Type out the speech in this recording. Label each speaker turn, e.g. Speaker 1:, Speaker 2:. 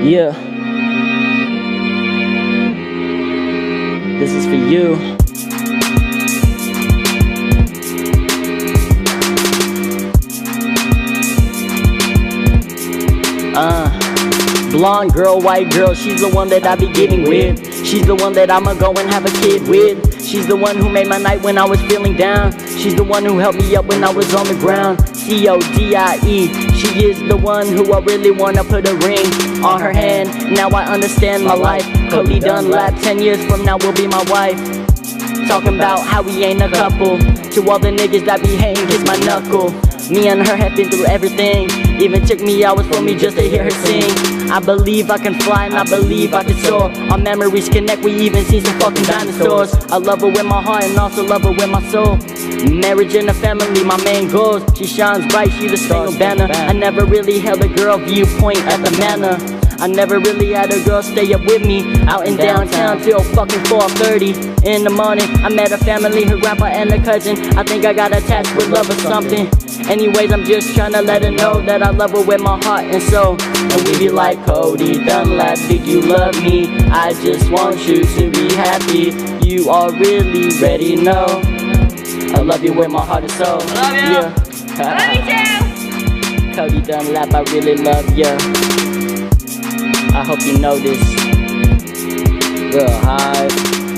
Speaker 1: Yeah. This is for you. Blonde girl, white girl, she's the one that I be getting with. She's the one that I'ma go and have a kid with. She's the one who made my night when I was feeling down. She's the one who helped me up when I was on the ground. C-O-D-I-E. She is the one who I really wanna put a ring on her hand. Now I understand my life. Cody Dunlap, 10 years from now will be my wife. Talking about how we ain't a couple. To all the niggas that be hating, kiss my knuckle. Me and her have been through everything. Even took me hours for me just to hear her sing. I believe I can fly and I believe I can soar. Our memories connect, we even seen some fucking dinosaurs. I love her with my heart and also love her with my soul. Marriage and a family, my main goals. She shines bright, she's a single banner. I never really held a girl viewpoint at the manor. I never really had a girl stay up with me out in downtown till fucking 4:30 in the morning. I met a family, her grandpa and a cousin. I think I got attached with love or something. Anyways, I'm just tryna let her know that I love her with my heart and soul. And we be like, Cody Dunlap, did you love me? I just want you to be happy. You already know I love you with my heart and soul.
Speaker 2: Love you.
Speaker 1: Yeah.
Speaker 2: Love you too.
Speaker 1: Cody Dunlap, I really love you. I hope you know this. Real high.